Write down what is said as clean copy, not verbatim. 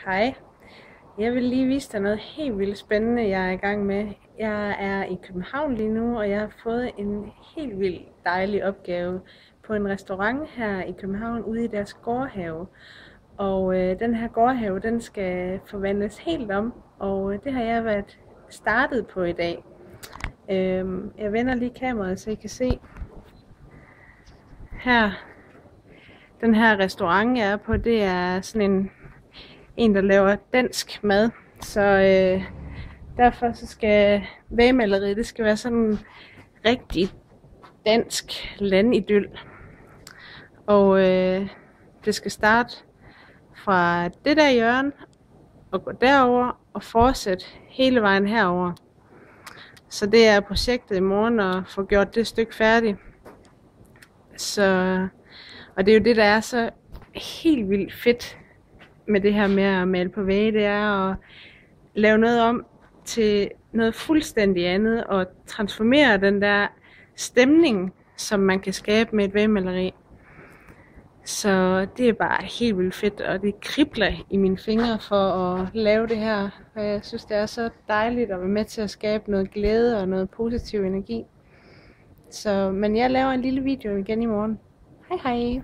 Hej. Jeg vil lige vise dig noget helt vildt spændende, jeg er i gang med. Jeg er i København lige nu, og jeg har fået en helt vildt dejlig opgave på en restaurant her i København ude i deres gårdhave. Og den her gårdhave, den skal forvandles helt om, og det har jeg været startet på i dag. Jeg vender lige kameraet, så I kan se her. Den her restaurant, jeg er på, det er sådan en der laver dansk mad. Så derfor så skal vægmaleriet, det skal være sådan rigtig dansk landidyl. Og det skal starte fra det der hjørne og gå derover og fortsætte hele vejen herover. Så det er projektet i morgen at få gjort det stykke færdigt. Og det er jo det, der er så helt vildt fedt med det her med at male på vægge, det er at lave noget om til noget fuldstændig andet og transformere den der stemning, som man kan skabe med et vægmaleri. Så det er bare helt vildt fedt, og det kribler i mine fingre for at lave det her. Og jeg synes, det er så dejligt at være med til at skabe noget glæde og noget positiv energi. Men jeg laver en lille video igen i morgen. Hej hej!